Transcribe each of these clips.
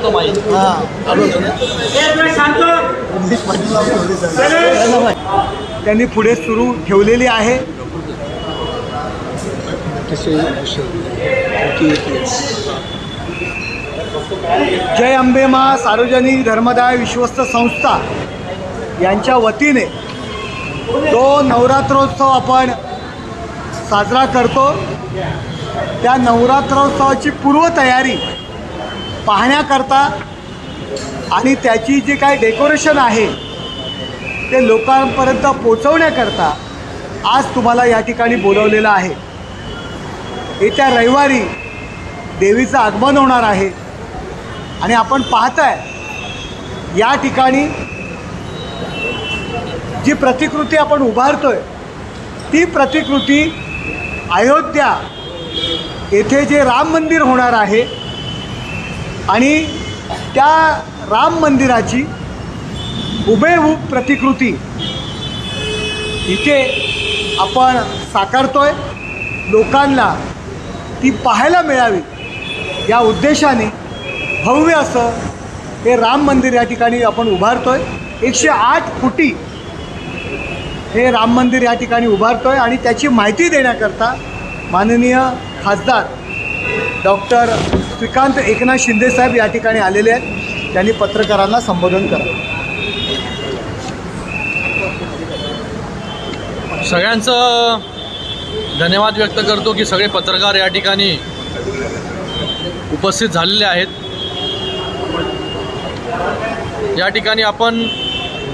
होतं माहीत. त्यांनी पुढे सुरू ठेवलेली आहे. जय अंबे माँ सार्वजनिक धर्मदाय विश्वस्त संस्था यांच्या वतीने तो नवरात्रोत्सव आपण साजरा करतो. त्या नवरात्रोत्सवाची पूर्वतयारी पाहण्याकरता आणि त्याची जी काही डेकोरेशन आहे ते लोकांपर्यंत पोचवण्याकरता आज तुम्हाला या ठिकाणी बोलवलेलं आहे. येत्या रविवारी देवीचं आगमन होणार आहे आणि आपण पाहताय या ठिकाणी जी प्रतिकृती आपण उभारतोय ती प्रतिकृती अयोध्या येथे जे राम मंदिर होणार आहे आणि त्या राम मंदिराची हुबेहूब प्रतिकृती इथे आपण साकारतोय. लोकांना ती पाहायला मिळावी या उद्देशाने भव्य असं हे राम मंदिर या ठिकाणी आपण उभारतोय. 108 फुटी हे राम मंदिर या ठिकाणी उभारतोय आणि त्याची माहिती देण्याकरता माननीय खासदार डॉक्टर श्रीकांत एकनाथ शिंदे साहेब या ठिकाणी आलेले आहेत. त्यांनी पत्रकारांना संबोधन करावं. सगळ्यांचं धन्यवाद व्यक्त करतो की सगळे पत्रकार या ठिकाणी उपस्थित झालेले आहेत. या ठिकाणी आपण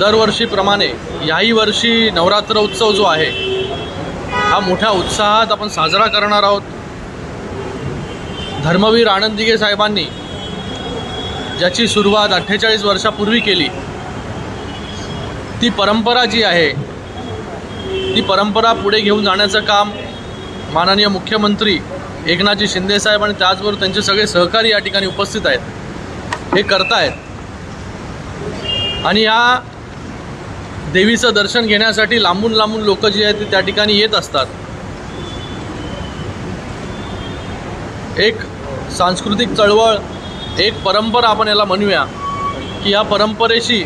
दरवर्षीप्रमाणे याही वर्षी नवरात्र उत्सव जो आहे हा मोठ्या उत्साहात आपण साजरा करणार आहोत. धर्मवीर आनंद दिघे साहेबांनी ज्याची सुरुवात 48 वर्षापूर्वी केली ती परंपरा जी आहे ती परंपरा पुढे घेऊन जाण्याचं काम माननीय मुख्यमंत्री एकनाथजी शिंदे साहेब आणि त्याचबरोबर त्यांचे सगळे सहकारी या ठिकाणी उपस्थित आहेत हे करतायत. आणि या देवीचं दर्शन घेण्यासाठी लांबून लांबून लोक जी आहेत ते त्या ठिकाणी येत असतात. एक सांस्कृतिक चळवळ, एक परंपरा आपण याला म्हणूया की या परंपरेशी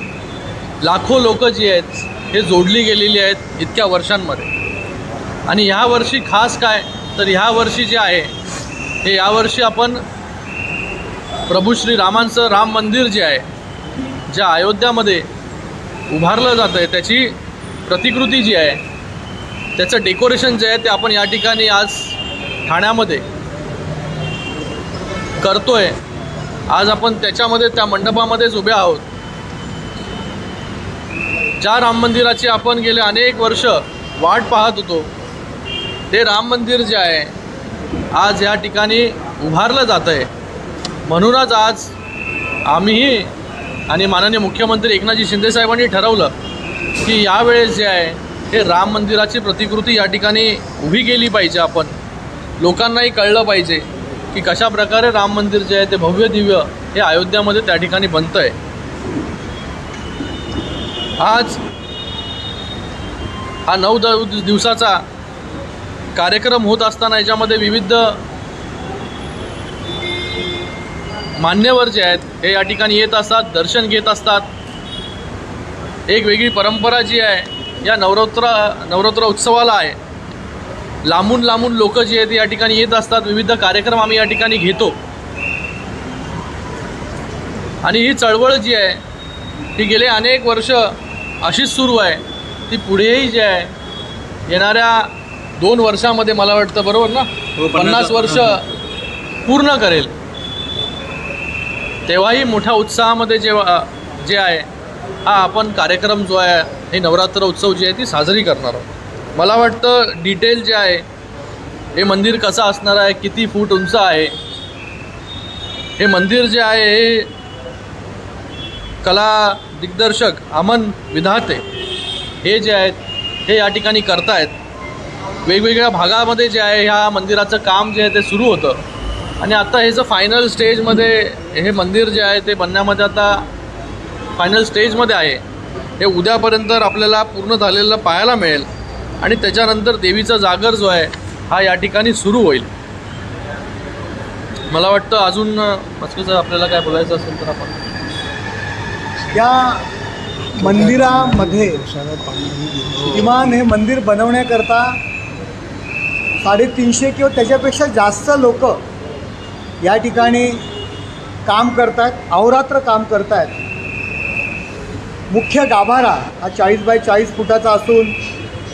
लाखो लोक जी आहेत हे जोडली गेलेली आहेत इतक्या वर्षांमध्ये. आणि ह्या वर्षी खास काय तर ह्या वर्षी जे आहे हे यावर्षी आपण प्रभू श्रीरामांचं राम मंदिर जे आहे ज्या अयोध्यामध्ये उभारलं जातं आहे त्याची प्रतिकृती जी आहे त्याचं डेकोरेशन जे आहे ते आपण या ठिकाणी आज ठाण्यामध्ये करतोय. आज आपण त्याच्यामध्ये त्या मंडपामध्येच उभे आहोत. ज्या राम मंदिराची आपण गेले अनेक वर्ष वाट पाहत होतो ते राम मंदिर जे आहे आज या ठिकाणी उभारलं जातं आहे. म्हणूनच आज आम्हीही आणि माननीय मुख्यमंत्री एकनाथजी शिंदे साहेबांनी ठरवलं की यावेळेस जे आहे हे राम मंदिराची प्रतिकृती या ठिकाणी उभी केली पाहिजे. आपण लोकांनाही कळलं पाहिजे की कशा प्रकारे राम मंदिर जे आहे ते भव्य दिव्य हे अयोध्यामध्ये त्या ठिकाणी बनतं आहे. आज हा 9 दिवसाचा कार्यक्रम होत असताना याच्यामध्ये विविध मान्यवर जे आहेत हे या ठिकाणी येत असतात, दर्शन घेत असतात. एक वेगळी परंपरा जी आहे या नवरात्र उत्सवाला आहे. लांबून लांबून लोक जी आहेत या ठिकाणी येत असतात. विविध कार्यक्रम आम्ही या ठिकाणी घेतो आणि ही चळवळ जी आहे ही गेले अनेक वर्ष अशीच सुरू आहे. ती पुढेही जी आहे येणाऱ्या 2 वर्षामध्ये मला वाटतं बरोबर ना 50 वर्ष पूर्ण करेल. तेव्हाही मोठ्या उत्साहामध्ये जे आहे हा आपण कार्यक्रम जो आहे हे नवरात्र उत्सव जी आहे ती साजरी करणार आहोत. मला वाटतं डिटेल जे आहे हे मंदिर कसं असणार आहे, किती फूट उंच आहे, हे मंदिर जे आहे हे कला दिग्दर्शक अमन विधाते हे जे आहेत हे या ठिकाणी करतायत. वेगवेगळ्या भागामध्ये जे आहे ह्या मंदिराचं काम जे आहे ते सुरू होतं आणि आता हे जर फायनल स्टेजमध्ये हे मंदिर जे आहे ते बनण्यामध्ये आता फायनल स्टेजमध्ये आहे. हे उद्यापर्यंत आपल्याला पूर्ण झालेलं पाहायला मिळेल आणि त्याच्यानंतर देवीचा जागर जो आहे हा या ठिकाणी सुरू होईल. मला वाटतं अजून मस्के सर आपल्याला काय बोलायचं असेल तर आपण या मंदिरामध्ये किमान हे मंदिर बनवण्याकरता 350 किंवा त्याच्यापेक्षा जास्त लोक या ठिकाणी काम करतात, अहोरात्र काम करत आहेत. मुख्य गाभारा हा 40 बाय 40 फुटाचा असून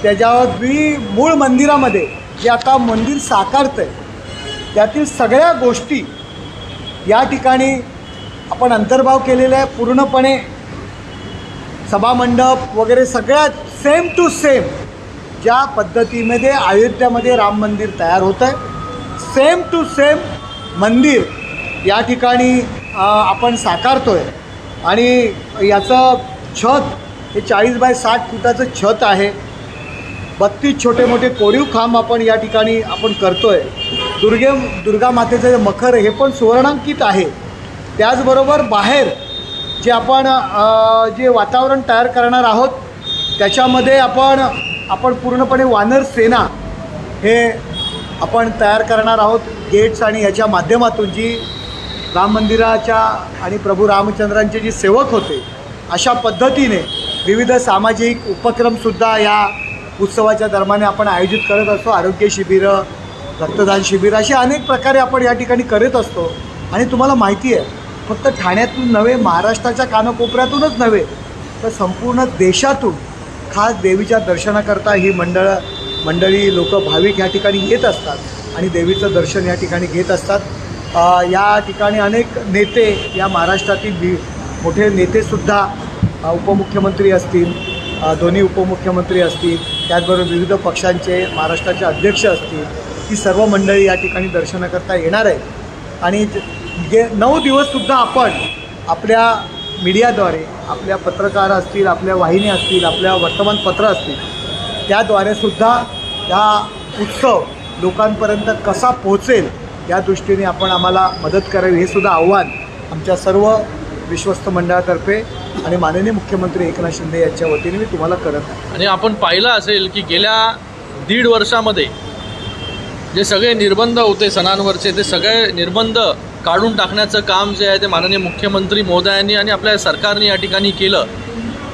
त्याच्यावर मूळ मंदिरामध्ये जे आता मंदिर साकारतं आहे त्यातील सगळ्या गोष्टी या ठिकाणी आपण अंतर्भाव केलेला आहे. पूर्णपणे सभामंडप वगैरे सगळ्यात सेम टू सेम ज्या पद्धतीमध्ये अयोध्यामध्ये राम मंदिर तयार होतं आहे, सेम टू सेम मंदिर या ठिकाणी आपण साकारतो आहे. आणि याचं छत हे 40 बाय 60 फुटाचं छत आहे. 32 छोटे मोठे कोरीव खांब आपण या ठिकाणी आपण करतो आहे. दुर्गा मातेचं जे मखर हे पण सुवर्णांकित आहे. त्याचबरोबर बाहेर जे जे वातावरण तयार करणार आहोत त्याच्यामध्ये आपण पूर्णपणे वानर सेना हे आपण तयार करणार आहोत. गेट्स आणि ह्याच्या माध्यमातून जी राम मंदिराच्या आणि प्रभू रामचंद्रांचे जे सेवक होते अशा पद्धतीने विविध सामाजिक उपक्रमसुद्धा या उत्सवाच्या दरम्यान आपण आयोजित करत असतो. आरोग्य शिबिरं, रक्तदान शिबिर असे अनेक प्रकारे आपण या ठिकाणी करत असतो. आणि तुम्हाला माहिती आहे फक्त ठाण्यातून नव्हे, महाराष्ट्राच्या कानाकोपऱ्यातूनच नव्हे तर संपूर्ण देशातून खास देवीच्या दर्शनाकरता ही मंडळी लोक भाविक या ठिकाणी येत असतात आणि देवीचं दर्शन या ठिकाणी घेत असतात. या ठिकाणी अनेक नेते, या महाराष्ट्रातील मोठे नेतेसुद्धा, उपमुख्यमंत्री असतील, दोन्ही उपमुख्यमंत्री असतील, त्याचबरोबर विविध पक्षांचे महाराष्ट्राचे अध्यक्ष असतील, ही सर्व मंडळी या ठिकाणी दर्शनाकरता येणार आहे. आणि 9 दिवससुद्धा आपण आपल्या मीडियाद्वारे, आपल्या पत्रकार असतील, आपल्या वाहिन्या असतील, आपल्या वर्तमानपत्र असतील, त्याद्वारेसुद्धा हा उत्सव लोकांपर्यंत कसा पोहोचेल या दृष्टीने आपण आम्हाला मदत करावी, हे सुद्धा आव्हान आमच्या सर्व विश्वस्त मंडळातर्फे आणि माननीय मुख्यमंत्री एकनाथ शिंदे यांच्या वतीने मी तुम्हाला करत आहे. आणि आपण पाहिलं असेल की गेल्या 1.5 वर्षामध्ये जे सगळे निर्बंध होते सणांवरचे ते सगळे निर्बंध काढून टाकण्याचं काम जे आहे ते माननीय मुख्यमंत्री महोदयांनी आणि आपल्या सरकारने या ठिकाणी केलं.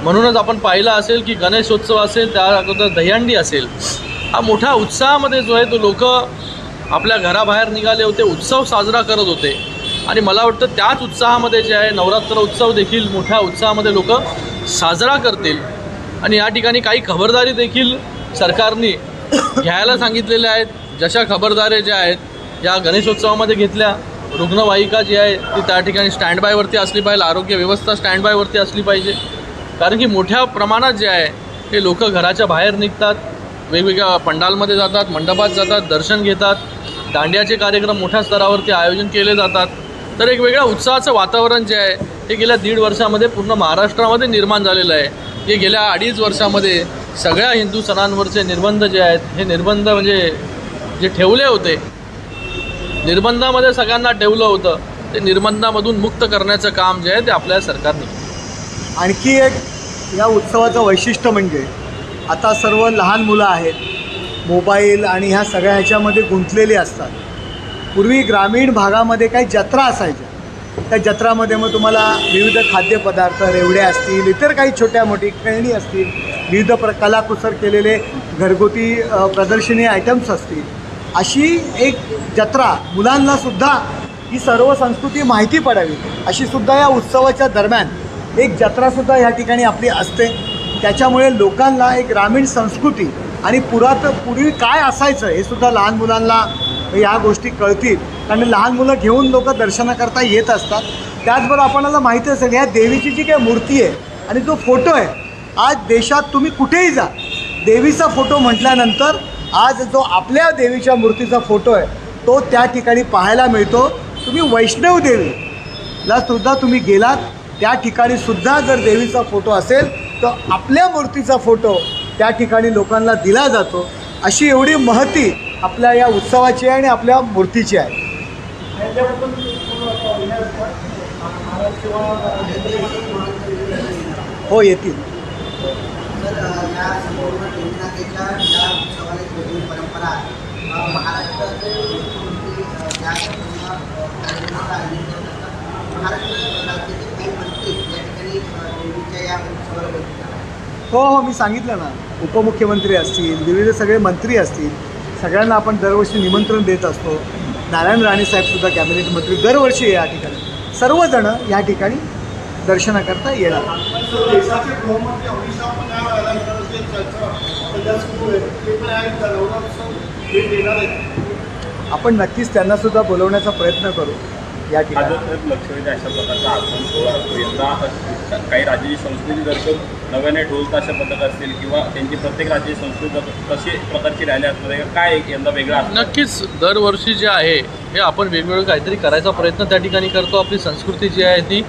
म्हणूनच आपण पाहिलं असेल की गणेशोत्सव असेल, त्या अगोदर दहीहंडी असेल, हा मोठ्या उत्साहामध्ये जो आहे तो लोक आपल्या घराबाहेर निघाले होते, उत्सव साजरा करत होते. आणि मला वाटतं त्याच उत्साहामध्ये जे आहे नवरात्र उत्सव देखील मोठ्या उत्साहामध्ये लोक साजरा करतील. आणि या ठिकाणी काही खबरदारी देखील सरकारने घ्यायला सांगितलेल्या आहेत. जशा खबरदारी ज्या आहेत या गणेशोत्सवामध्ये घेतल्या, रुग्णवाहिका जी आहे ती त्या ठिकाणी स्टँड बायवरती असली पाहिजे, आरोग्य व्यवस्था स्टँड बायवरती असली पाहिजे. कारण की मोठ्या प्रमाणात जे आहे हे लोक घराच्या बाहेर निघतात, वेगवेगळ्या पंडालमध्ये जातात, मंडपात जातात, दर्शन घेतात, दांडियाचे कार्यक्रम मोठ्या स्तरावरती आयोजन केले जातात. तर एक वेगळ्या उत्साहाचं वातावरण जे आहे हे गेल्या 1.5 वर्षामध्ये पूर्ण महाराष्ट्रामध्ये निर्माण झालेलं आहे. हे गेल्या 2.5 वर्षामध्ये सगळ्या हिंदू सणांवरचे निर्बंध जे आहेत हे निर्बंध म्हणजे जे ठेवले होते, निर्बंधामध्ये सगळ्यांना ठेवलं होतं, ते निर्बंधामधून मुक्त करण्याचं काम जे आहे ते आपल्या सरकारने. आणखी एक या उत्सवाचं वैशिष्ट्य म्हणजे आता सर्व लहान मुलं आहेत, मोबाईल आणि ह्या सगळ्या ह्याच्यामध्ये गुंतलेली असतात. पूर्वी ग्रामीण भागामध्ये काही जत्रा असायच्या, त्या जत्रामध्ये मग तुम्हाला विविध खाद्यपदार्थ, रेवड्या असतील, इतर काही छोट्या मोठी खेळणी असतील, विविध कलाकुसर केलेले घरगुती प्रदर्शनी आयटम्स असतील. अशी एक जत्रा मुलांनासुद्धा ही सर्व संस्कृती माहिती पडावी अशी सुद्धा या उत्सवाच्या दरम्यान एक जत्रासुद्धा या ठिकाणी आपली असते. त्याच्यामुळे लोकांना एक ग्रामीण संस्कृती आणि पूर्वी काय असायचं हे सुद्धा लहान मुलांना या गोष्टी कळतील. कारण लहान मुलं घेऊन लोक दर्शनाकरता येत असतात. त्याचबरोबर आपल्याला माहिती असेल ह्या देवीची जी काही मूर्ती आहे आणि जो फोटो आहे, आज देशात तुम्ही कुठेही जा, देवीचा फोटो म्हटल्यानंतर आज जो आपल्या देवीच्या मूर्तीचा फोटो आहे तो त्या ठिकाणी पाहायला मिळतो. तुम्ही वैष्णव देवीला सुद्धा तुम्ही गेलात, त्या ठिकाणी सुद्धा जर देवीचा फोटो असेल तर आपल्या मूर्तीचा फोटो त्या ठिकाणी लोकांना दिला जातो. अशी एवढी महती आपल्या या उत्सवाची आहे आणि आपल्या मूर्तीची आहे. हो, येतील. हो, मी सांगितलं ना, उपमुख्यमंत्री असतील, विविध सगळे मंत्री असतील, सगळ्यांना आपण दरवर्षी निमंत्रण देत असतो. नारायण राणे साहेबसुद्धा कॅबिनेट मंत्री दरवर्षी या ठिकाणी सर्वजण या ठिकाणी दर्शनाकरता येणार. देशाचे गृहमंत्री अमित शहा पण या राजकारणाची चर्चा सध्या सुरू आहे, ते पण या नवरात्र भेट देणार आहेत. आपण नक्कीच त्यांनासुद्धा बोलवण्याचा प्रयत्न करू या ठिकाणी. लक्ष वेधे अशा प्रकारचा आगमन सोहळा असतो. यंदा काही राज्याची संस्कृती दर्शक नव्याने ढोल ताशा पथक असतील किंवा त्यांची प्रत्येक राज्याची संस्कृती कशी प्रकारची राहिली असणार काय यंदा वेगळा असणार? नक्कीच दरवर्षी जे आहे हे आपण वेगवेगळं काहीतरी करायचा प्रयत्न त्या ठिकाणी करतो. आपली संस्कृती जी आहे ती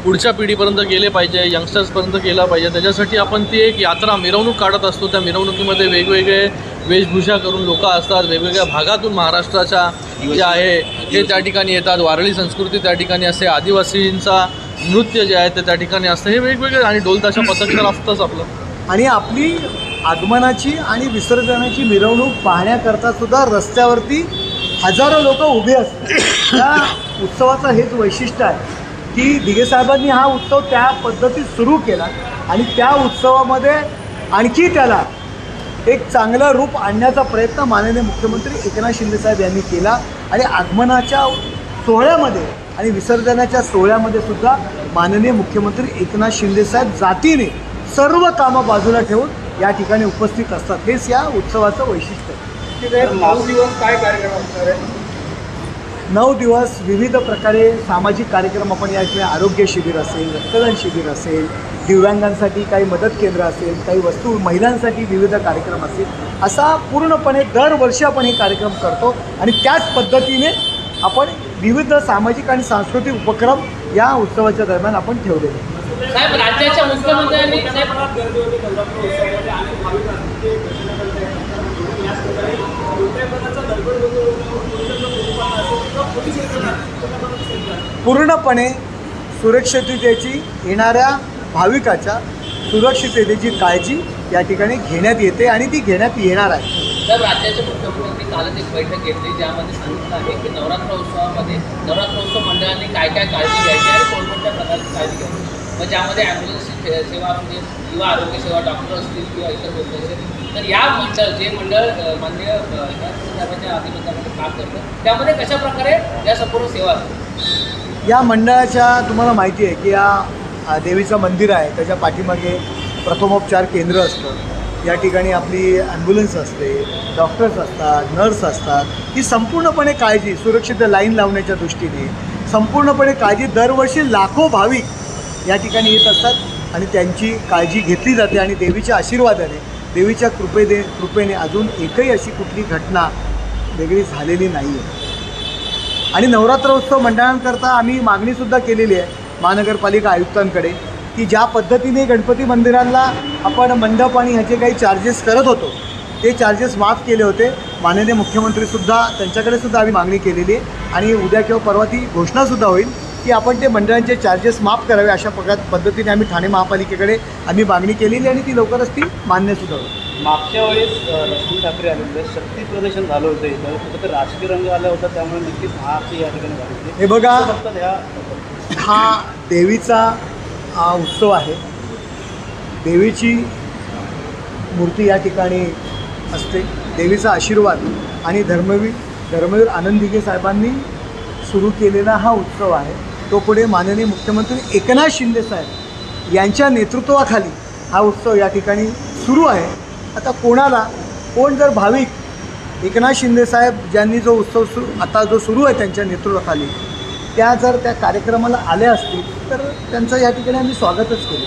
पुढच्या पिढीपर्यंत गेले पाहिजे, यंगस्टर्सपर्यंत गेला पाहिजे. त्याच्यासाठी आपण ती एक यात्रा मिरवणूक काढत असतो. त्या मिरवणुकीमध्ये वेगवेगळे वेशभूषा करून लोक असतात. वेगवेगळ्या भागातून महाराष्ट्राच्या जे आहे हे त्या ठिकाणी येतात. वारळी संस्कृती त्या ठिकाणी असते, आदिवासींचा नृत्य जे आहे ते त्या ठिकाणी असतं. हे वेगवेगळे आणि ढोलताशा पथक तर असतंच आपलं. आणि आपली आगमनाची आणि विसर्जनाची मिरवणूक पाहण्याकरता सुद्धा रस्त्यावरती हजारो लोक उभे असतात. या उत्सवाचं हेच वैशिष्ट्य आहे की दिघे साहेबांनी हा उत्सव त्या पद्धतीत सुरू केला आणि त्या उत्सवामध्ये आणखी त्याला एक चांगलं रूप आणण्याचा प्रयत्न माननीय मुख्यमंत्री एकनाथ शिंदेसाहेब यांनी केला. आणि आगमनाच्या सोहळ्यामध्ये आणि विसर्जनाच्या सोहळ्यामध्ये सुद्धा माननीय मुख्यमंत्री एकनाथ शिंदेसाहेब जातीने सर्व कामं बाजूला ठेवून या ठिकाणी उपस्थित असतात. हेच या उत्सवाचं वैशिष्ट्य आहे. 9 दिवस काय कार्यक्रम असणार आहे? 9 दिवस विविध प्रकारे सामाजिक कार्यक्रम आपण या ठिकाणी आरोग्य शिबिर असेल, रक्तदान शिबिर असेल, दिव्यांगांसाठी काही मदत केंद्र असेल, काही वस्तू महिलांसाठी विविध कार्यक्रम असतील, असा पूर्णपणे दरवर्षी आपण हे कार्यक्रम करतो. आणि त्याच पद्धतीने आपण विविध सामाजिक आणि सांस्कृतिक उपक्रम या उत्सवाच्या दरम्यान आपण ठेवलेले. साहेब राज्याच्या मुख्यमंत्र्यांनी पूर्णपणे सुरक्षिततेची येणाऱ्या भाविकाच्या सुरक्षिततेची काळजी या ठिकाणी घेण्यात येते आणि ती घेण्यात येणार आहे. साहेब राज्याचे मुख्यमंत्र्यांनी कालच एक बैठक घेतली ज्यामध्ये सांगितलं आहे की नवरात्र उत्सव मंडळांनी काय काय काळजी घ्यायची आणि कोणकोणत्या प्रकारची काळजी घ्यायची. मग ज्यामध्ये ॲम्ब्युलन्सची सेवा असतील किंवा आरोग्य सेवा डॉक्टर असतील किंवा इतर गोष्टी असतील. तर या मंडळ माननीय साहेबांच्या अधिवेशनामध्ये काम करतं त्यामध्ये कशा प्रकारे या संपूर्ण सेवा असतात? या मंडळाच्या तुम्हाला माहिती आहे की या देवीचं मंदिर आहे, त्याच्या पाठीमागे प्रथमोपचार केंद्र असतं. या ठिकाणी आपली ॲम्ब्युलन्स असते, डॉक्टर्स असतात, नर्स असतात. ही संपूर्णपणे काळजी सुरक्षित लाईन लावण्याच्या दृष्टीने संपूर्णपणे काळजी दरवर्षी लाखो भाविक या ठिकाणी येत असतात आणि त्यांची काळजी घेतली जाते. आणि देवीच्या आशीर्वादाने, देवीच्या कृपेने अजून एकही अशी कुठली घटना वेगळी झालेली नाही आहे. आणि नवरात्रोत्सव मंडळांकरता आम्ही मागणीसुद्धा केलेली आहे महानगरपालिका आयुक्तांकडे की ज्या पद्धतीने गणपती मंदिरांना आपण मंडप आणि ह्याचे काही चार्जेस करत होतो ते चार्जेस माफ केले होते. माननीय मुख्यमंत्रीसुद्धा त्यांच्याकडेसुद्धा आम्ही मागणी केलेली आहे आणि उद्या किंवा परवा ती घोषणासुद्धा होईल की आपण ते मंडळांचे चार्जेस माफ करावे. अशा पद्धतीने आम्ही ठाणे महापालिकेकडे आम्ही मागणी केलेली आणि ती लवकरच ती मान्यसुद्धा होईल. मागच्या वेळेस राज ठाकरे आले होते, शक्ती प्रदर्शन झालं होतं इथं, फक्त राजकीय रंग आला होता त्यामुळे नक्कीच महाआरती या ठिकाणी झाली होती. हे बघा, फक्त ह्या हा देवीचा उत्सव आहे. देवीची मूर्ती या ठिकाणी असते. देवीचा आशीर्वाद आणि धर्मवीर आनंद दिघे साहेबांनी सुरू केलेला हा उत्सव आहे. तो पुढे माननीय मुख्यमंत्री एकनाथ शिंदे साहेब यांच्या नेतृत्वाखाली हा उत्सव या ठिकाणी सुरू आहे. आता कोण जर भाविक एकनाथ शिंदे साहेब ज्यांनी जो उत्सव आता जो सुरू आहे त्यांच्या नेतृत्वाखाली त्या कार्यक्रमाला आल्या असतील तर त्यांचं या ठिकाणी आम्ही स्वागतच केलं.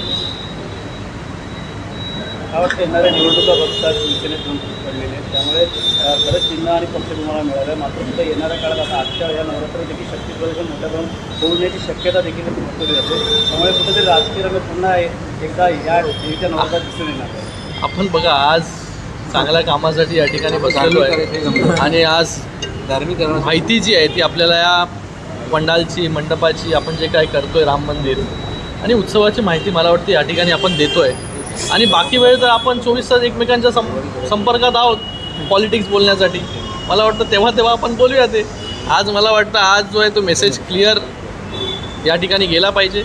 गावात येणाऱ्या निवडणुका बघतात शिवसेनेतून पडलेले, त्यामुळे खरंच चिन्ह आणि पक्ष तुम्हाला मिळालं. मात्र सुद्धा येणाऱ्या काळात आता आजच्या या नवरात्रात देखील शक्ती प्रदर्शन मोठ्या प्रमाणात होण्याची शक्यता देखील वर्तवली जाते. त्यामुळे कुठेतरी राजकीय रंग पुन्हा एकदा या देवीच्या नवरात्रात दिसून येणार. आपण बघा आज चांगल्या कामासाठी या ठिकाणी बसलेलो आहे आणि आज धार्मिक माहिती जी आहे ती आपल्याला या पंडालची मंडपाची आपण जे काय करतोय राम मंदिर आणि उत्सवाची माहिती मला वाटते या ठिकाणी आपण देतोय. आणि बाकी वेळ तर आपण 24 तास एकमेकांच्या संपर्कात आहोत पॉलिटिक्स बोलण्यासाठी. मला वाटतं तेव्हा आपण बोलूया ते आज मला वाटतं आज जो आहे तो मेसेज क्लिअर या ठिकाणी गेला पाहिजे.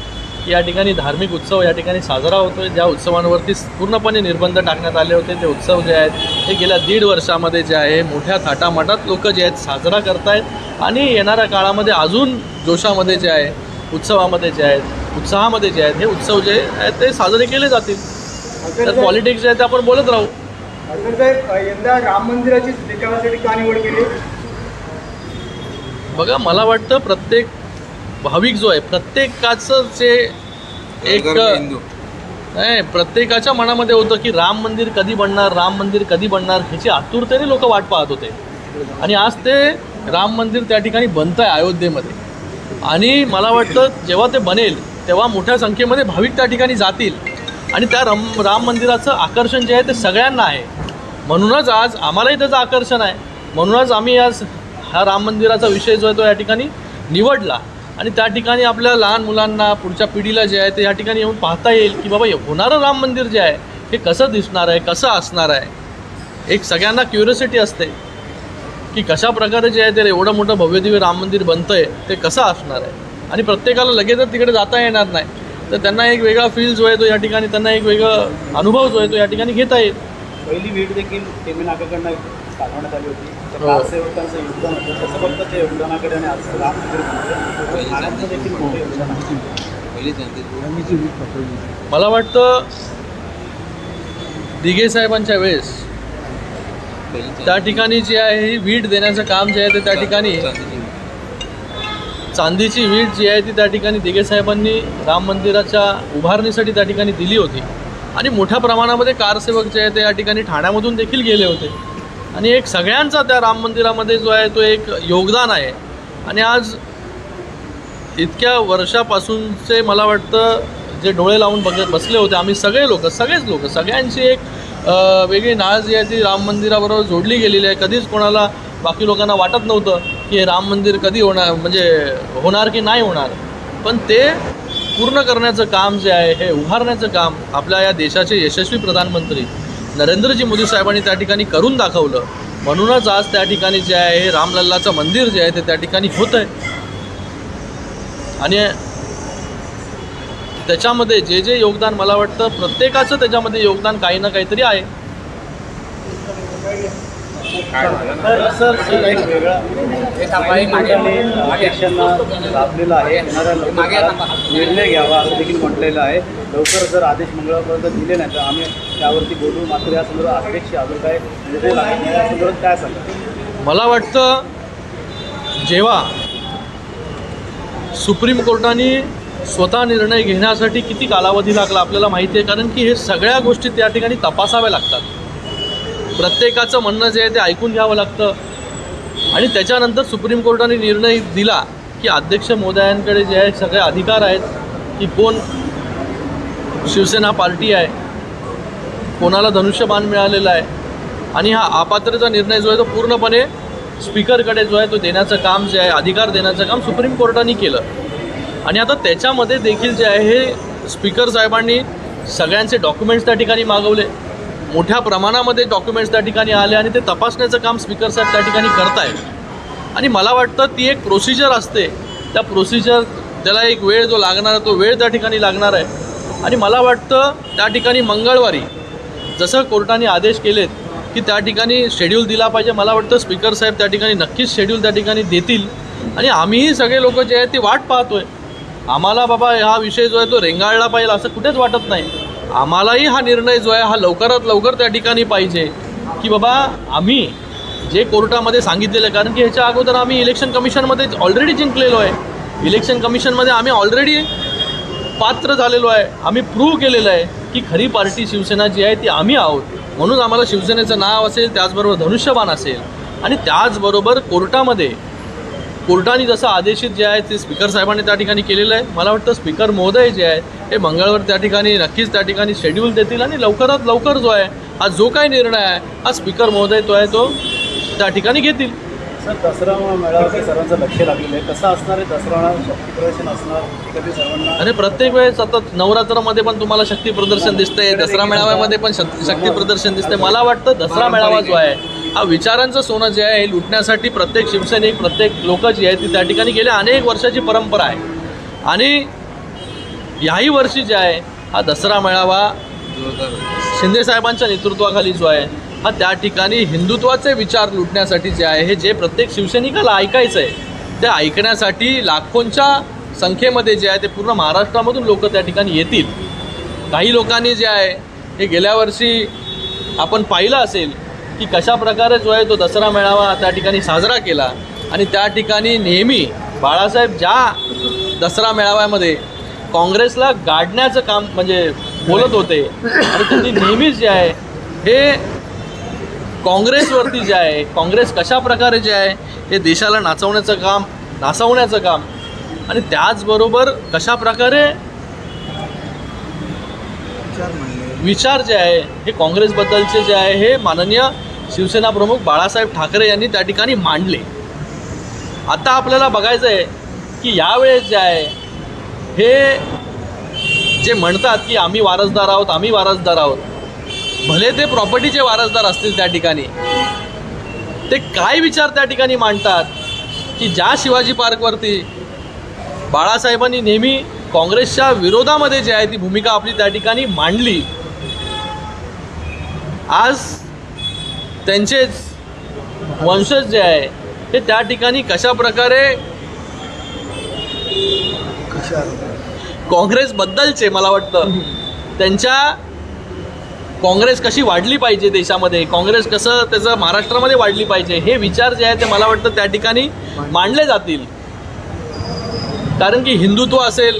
या ठिकाणी धार्मिक उत्सव या ठिकाणी साजरा होतो आहे. ज्या उत्सवांवरती पूर्णपणे निर्बंध टाकण्यात आले होते ते उत्सव जे आहेत हे गेल्या 1.5 वर्षामध्ये जे आहे मोठ्या थाटामाटात लोक जे आहेत साजरा करतायत आणि येणाऱ्या काळामध्ये अजून जोशामध्ये जे आहे उत्सवामध्ये जे आहेत उत्साहामध्ये जे आहेत हे उत्सव जे आहेत ते साजरे केले जातील. तर पॉलिटिक्स जे आहे ते आपण बोलत राहू. साहेब, यंदा राम मंदिराची विकासासाठी का निवड केली? बघा, मला वाटतं प्रत्येक भाविक जो आहे प्रत्येकाचं जे एक नाही प्रत्येकाच्या मनामध्ये होतं की राम मंदिर कधी बनणार, राम मंदिर कधी बनणार ह्याची आतुरतेने लोक वाट पाहत होते. आणि आज ते राम मंदिर त्या ठिकाणी बनतं आहे अयोध्येमध्ये. आणि मला वाटतं जेव्हा ते बनेल तेव्हा मोठ्या संख्येमध्ये भाविक त्या ठिकाणी जातील आणि त्या राम मंदिराचं आकर्षण जे आहे ते सगळ्यांना आहे. म्हणूनच आज आम्हालाही त्याचं आकर्षण आहे. म्हणूनच आम्ही आज हा राम मंदिराचा विषय जो आहे तो या ठिकाणी निवडला आणि त्या ठिकाणी आपल्या लहान मुलांना पुढच्या पिढीला जे आहे ते या ठिकाणी येऊन पाहता येईल की बाबा होणारं राम मंदिर जे आहे हे कसं दिसणार आहे, कसं असणार आहे. एक सगळ्यांना क्युरियोसिटी असते की कशा प्रकारे जे आहे ते एवढं मोठं भव्यदिव्य राम मंदिर बनतं आहे ते कसं असणार आहे. आणि प्रत्येकाला लगेचच तिकडे जाता येणार नाही, तर त्यांना एक वेगळा फील जो आहे तो या ठिकाणी त्यांना एक वेगळा अनुभव जो आहे तो या ठिकाणी घेता येईल. पहिली भेट देखील टेमी नाकाकडनं पाठवण्यात आली होती. सेवकांचं योगदान होतं तसं फक्त त्या योगदानाकडे आणि आज राम मंदिर बनतं देखील मोठं योगदान आहे. मला वाटतं दिघे साहेबांच्या वेळेस त्या ठिकाणी जी आहे ही वीट देण्याचं काम जे आहे ते त्या ठिकाणी चांदीची वीट जी आहे ती त्या ठिकाणी दिघे साहेबांनी राम मंदिराच्या उभारणीसाठी त्या ठिकाणी दिली होती. आणि मोठ्या प्रमाणामध्ये कारसेवक जे आहे ते या ठिकाणी ठाण्यामधून देखील गेले होते. आणि एक सगळ्यांचा त्या राम मंदिरामध्ये जो आहे तो एक योगदान आहे. आणि आज इतक्या वर्षापासूनचे मला वाटतं जे डोळे लावून बसले होते आम्ही सगळेच लोक सगळ्यांची एक वेगळी नाळ जी आहे ती राम मंदिराबरोबर जोडली गेलेली आहे. कधीच कोणाला बाकी लोकांना वाटत नव्हतं की हे राम मंदिर कधी होणार, म्हणजे होणार की नाही होणार. पण ते पूर्ण करण्याचं काम जे आहे हे उभारण्याचं काम आपल्या या देशाचे यशस्वी प्रधानमंत्री नरेंद्रजी मोदी साहेबांनी त्या ठिकाणी करून दाखवलं. म्हणूनच आज त्या ठिकाणी जे आहे हे रामलल्लाचं मंदिर जे आहे ते त्या ठिकाणी होतं आहे. आणि त्याच्यामध्ये जे जे योगदान मला वाटतं प्रत्येकाचं त्याच्यामध्ये योगदान काही ना काहीतरी आहे. सर एक वेगळा अध्यक्षांना लाभलेला आहे. येणाऱ्या लवकरात निर्णय घ्यावा असं देखील म्हटलेलं आहे. लवकर जर आदेश मंगळवारपर्यंत दिले नाही तर आम्ही त्यावरती बोलू. मात्र या संदर्भात अध्यक्ष अजून काय निर्णय लागेल या संदर्भात काय सांगा? मला वाटतं जेव्हा सुप्रीम कोर्टाने स्वतः निर्णय घेण्यासाठी किती कालावधी लागला आपल्याला माहिती आहे. कारण की हे सगळ्या गोष्टी त्या ठिकाणी तपासाव्या लागतात. प्रत्येकाचं म्हणणं जे आहे ते ऐकून घ्यावं लागतं. आणि त्याच्यानंतर सुप्रीम कोर्टाने निर्णय दिला की अध्यक्ष महोदयांकडे जे आहे सगळे अधिकार आहेत की कोण शिवसेना पार्टी आहे, कोणाला धनुष्यबाण मिळालेला आहे. आणि हा अपात्रतेचा निर्णय जो आहे तो पूर्णपणे स्पीकरकडे जो आहे तो देण्याचं काम जे आहे अधिकार देण्याचं काम सुप्रीम कोर्टाने केलं. आणि आता त्याच्यामध्ये देखील जे आहे हे स्पीकर साहेबांनी सगळ्यांचे डॉक्युमेंट्स त्या ठिकाणी मागवले. मोठ्या प्रमाणामध्ये डॉक्युमेंट्स त्या ठिकाणी आले आणि ते तपासण्याचं काम स्पीकर साहेब त्या ठिकाणी करत आहेत. आणि मला वाटतं ती एक प्रोसिजर असते. त्या प्रोसिजर त्याला एक वेळ जो लागणार तो वेळ त्या ठिकाणी लागणार आहे. आणि मला वाटतं त्या ठिकाणी मंगळवारी जसं कोर्टाने आदेश केलेत की त्या ठिकाणी शेड्यूल दिला पाहिजे. मला वाटतं स्पीकर साहेब त्या ठिकाणी नक्कीच शेड्यूल त्या ठिकाणी देतील. आणि आम्हीही सगळे लोक जे आहेत ते वाट पाहतोय. आम्हाला बाबा हा विषय जो आहे तो रेंगाळला पाहिजे असं कुठेच वाटत नाही. आम्हालाही हा निर्णय जो आहे हा लवकरात लवकर त्या ठिकाणी पाहिजे की बाबा आम्ही जे कोर्टामध्ये सांगितलेलं आहे. कारण की ह्याच्या अगोदर आम्ही इलेक्शन कमिशनमध्ये ऑलरेडी जिंकलेलो आहे. इलेक्शन कमिशनमध्ये आम्ही ऑलरेडी पात्र झालेलो आहे. आम्ही प्रूव्ह केलेलं आहे की खरी पार्टी शिवसेना जी आहे ती आम्ही आहोत. म्हणून आम्हाला शिवसेनेचं नाव असेल, त्याचबरोबर धनुष्यबाण असेल. आणि त्याचबरोबर कोर्टाने जसं आदेशित जे आहे ते स्पीकर साहेबांनी त्या ठिकाणी केलेलं आहे. मला वाटतं स्पीकर महोदय जे आहे हे मंगळवार त्या ठिकाणी नक्कीच त्या ठिकाणी शेड्यूल देतील. आणि लवकरात लवकर जो आहे हा जो काही निर्णय आहे हा स्पीकर महोदय तो आहे तो त्या ठिकाणी घेतील. सर दसरा मेळावा सर्वांचं लक्ष लागलेलं आहे. कसं असणार आहे दसरा? शक्ती प्रदर्शन असणार कधी सर्वांना? आणि प्रत्येक वेळेस आता नवरात्रामध्ये पण तुम्हाला शक्ती प्रदर्शन दिसतंय, दसरा मेळाव्यामध्ये पण शक्ती प्रदर्शन दिसतंय. मला वाटतं दसरा मेळावा जो आहे हा विचारांचं सोनं जे आहे हे लुटण्यासाठी प्रत्येक शिवसैनिक, प्रत्येक लोक जी आहेत ती त्या ठिकाणी गेल्या अनेक वर्षाची परंपरा आहे. आणि याही वर्षी जे आहे हा दसरा मेळावा शिंदेसाहेबांच्या नेतृत्वाखाली जो आहे हा त्या ठिकाणी हिंदुत्वाचे विचार लुटण्यासाठी जे आहे हे जे प्रत्येक शिवसैनिकाला ऐकायचं आहे ते ऐकण्यासाठी लाखोंच्या संख्येमध्ये जे आहे ते पूर्ण महाराष्ट्रामधून लोक त्या ठिकाणी येतील. काही लोकांनी जे आहे हे गेल्या वर्षी आपण पाहिलं असेल की कशा प्रकारे जो आहे तो दसरा मेळावा त्या ठिकाणी साजरा केला. आणि त्या ठिकाणी नेहमी बाळासाहेब ज्या दसरा मेळाव्यामध्ये काँग्रेसला गाडण्याचं काम म्हणजे बोलत होते आणि त्यांनी नेहमीच जे आहे हे काँग्रेसवरती जे आहे काँग्रेस कशा प्रकारे जे आहे हे देशाला नाचवण्याचं काम आणि त्याचबरोबर कशा प्रकारे विचार जे आहे हे काँग्रेसबद्दलचे जे आहे हे माननीय शिवसेना प्रमुख बाळासाहेब ठाकरे यांनी त्या ठिकाणी मांडले. आता आपल्याला बघायचं आहे की यावेळेस जे आहे हे जे म्हणतात की आम्ही वारसदार आहोत, भले ते प्रॉपर्टीचे वारसदार असतील त्या ठिकाणी, ते काय विचार त्या ठिकाणी मांडतात की ज्या शिवाजी पार्कवरती बाळासाहेबांनी नेहमी काँग्रेसच्या विरोधामध्ये जे आहे ती भूमिका आपली त्या ठिकाणी मांडली, आज त्यांचेच वंशज जे आहे हे त्या ठिकाणी कशा प्रकारे काँग्रेसबद्दलचे मला वाटतं त्यांच्या काँग्रेस कशी वाढली पाहिजे देशामध्ये, काँग्रेस कसं त्याचं महाराष्ट्रामध्ये वाढली पाहिजे हे विचार जे आहे ते मला वाटतं त्या ठिकाणी मांडले जातील. कारण की हिंदुत्व असेल,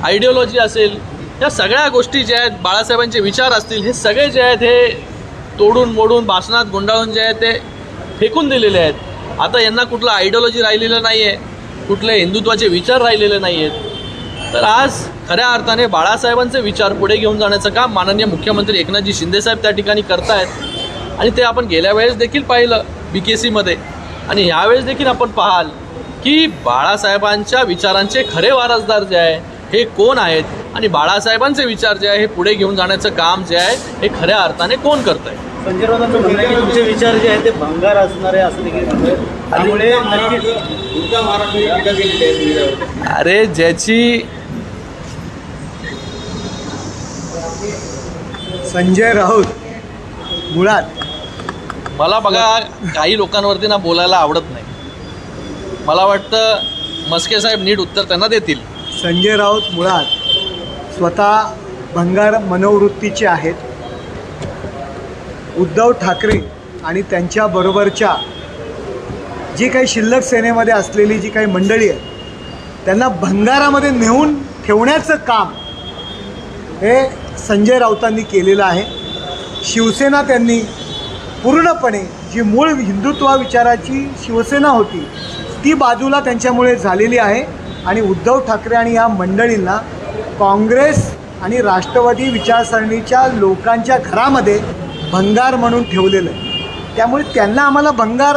आयडिओलॉजी असेल, या सगळ्या गोष्टी ज्या आहेत बाळासाहेबांचे विचार असतील हे सगळे जे आहेत हे तोडून मोडून भाषणात गुंडाळून जे आहेत ते फेकून दिलेले आहेत. आता यांना कुठलं आयडिओलॉजी राहिलेलं नाही आहे, कुठले हिंदुत्वाचे विचार राहिलेले नाही आहेत. तर आज खऱ्या अर्थाने बाळासाहेबांचे विचार पुढे घेऊन जाण्याचं काम माननीय मुख्यमंत्री एकनाथजी शिंदेसाहेब त्या ठिकाणी करत आहेत. आणि ते आपण गेल्या वेळेस देखील पाहिलं BKCमध्ये आणि यावेळेस देखील आपण पाहाल की बाळासाहेबांच्या विचारांचे खरे वारसदार जे आहे हे कोण आहेत आणि बाळासाहेबांचे विचार जे आहे हे पुढे घेऊन जाण्याचं काम जे आहे हे खऱ्या अर्थाने कोण करत आहे. संजय राऊतांचं म्हणणं आहे की तुमचे विचार जे आहेत ते भंगार असणार आहे असं देखील म्हणतोय. त्यामुळे नक्कीच अरे ज्याची संजय राऊत मुळात मला बघा काही लोकांवरती ना बोलायला आवडत नाही. मला वाटतं मस्के साहेब नीट उत्तर त्यांना देतील. संजय राऊत मुळात स्वतः भंगार मनोवृत्तीचे आहेत. उद्धव ठाकरे आणि त्यांच्याबरोबरच्या जी काही शिल्लक सेनेमध्ये असलेली जी काही मंडळी आहे त्यांना भंगारामध्ये नेऊन ठेवण्याचं काम हे संजय राऊतांनी केलेलं आहे. शिवसेना त्यांनी पूर्णपणे जी मूळ हिंदुत्व विचाराची शिवसेना होती ती बाजूला त्यांच्यामुळे झालेली आहे आणि उद्धव ठाकरे आणि या मंडळींना काँग्रेस आणि राष्ट्रवादी विचारसरणीच्या लोकांच्या घरामध्ये भंगार म्हणून ठेवलेलं आहे. त्यामुळे त्यांना आम्हाला भंगार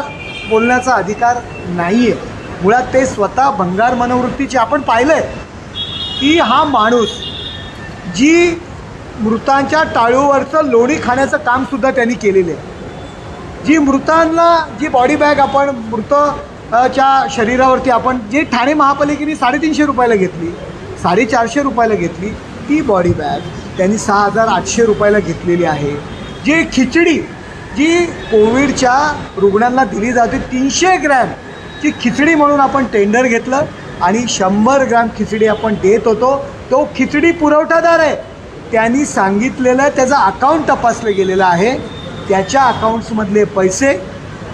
बोलण्याचा अधिकार नाही आहे. मुळात ते स्वतः भंगार मनोवृत्तीचे आपण पाहिलं आहे की हा माणूस जी मृतांच्या टाळूवरचं लोणी खाण्याचं कामसुद्धा त्यांनी केलेलं आहे. जी मृतांना जी बॉडी बॅग आपण मृतच्या शरीरावरती आपण जे ठाणे महापालिकेने 350 रुपयाला घेतली, 450 रुपयाला घेतली ती बॉडी बॅग त्यांनी 6800 रुपयाला घेतलेली आहे. जी खिचडी जी कोविडच्या रुग्णांना दिली जाते 300 ग्रॅमची खिचडी म्हणून आपण टेंडर घेतलं आणि 100 ग्रॅम खिचडी आपण देत होतो. तो खिचडी पुरवठादार आहे, त्यांनी सांगितलेलं त्याचं अकाउंट तपासलं गेलेलं आहे. त्याच्या अकाउंट्समधले पैसे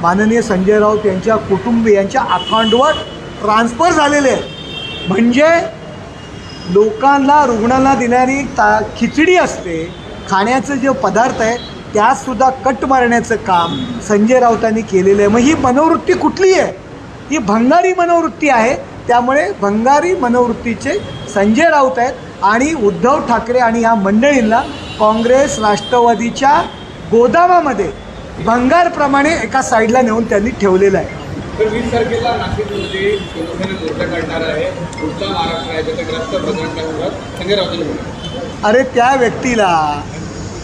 माननीय संजय राऊत यांच्या कुटुंबियांच्या अकाउंटवर ट्रान्सफर झालेले आहेत. म्हणजे लोकांना रुग्णांना देणारी खिचडी असते, खाण्याचं जे पदार्थ आहे त्यातसुद्धा कट मारण्याचं काम संजय राऊतांनी केलेलं आहे. मग ही मनोवृत्ती कुठली आहे? ही भंगारी मनोवृत्ती आहे. त्यामुळे भंगारी मनोवृत्तीचे संजय राऊत आहेत आणि उद्धव ठाकरे आणि ह्या मंडळींना काँग्रेस राष्ट्रवादीच्या गोदामामध्ये भंगारप्रमाणे एका साईडला नेऊन त्यांनी ठेवलेलं आहे. तर 20 तारखेला नाशिकमध्ये शिवसेना मोर्चा काढणार आहे. पुढचा महाराष्ट्र राज्याचा प्रधान संजय राऊतांनी. अरे त्या व्यक्तीला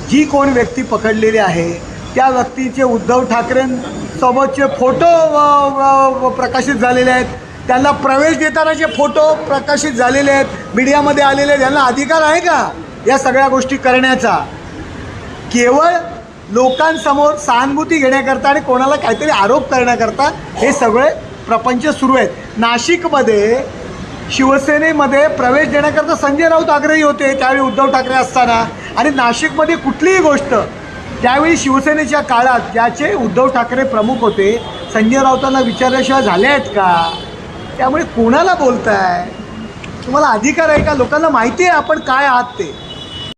जी कोण व्यक्ती पकडलेली आहे त्या व्यक्तीचे उद्धव ठाकरेंसोबतचे फोटो प्रकाशित झालेले आहेत, त्यांना प्रवेश देतानाचे फोटो प्रकाशित झालेले आहेत, मीडियामध्ये आलेले आहेत. यांना अधिकार आहे का या सगळ्या गोष्टी करण्याचा? केवळ लोकांसमोर सहानुभूती घेण्याकरता आणि कोणाला काहीतरी आरोप करण्याकरता हे सगळे प्रपंच सुरू आहेत. नाशिकमध्ये शिवसेनेमध्ये प्रवेश देण्याकरता संजय राऊत आग्रही होते त्यावेळी उद्धव ठाकरे असताना, आणि नाशिकमध्ये कुठलीही गोष्ट त्यावेळी शिवसेनेच्या काळात ज्याचे उद्धव ठाकरे प्रमुख होते संजय राऊतांना विचारल्याशिवाय झाले आहेत का? त्यामुळे कोणाला बोलताय? तुम्हाला अधिकार आहे का? लोकांना माहिती आहे आपण काय आहात ते.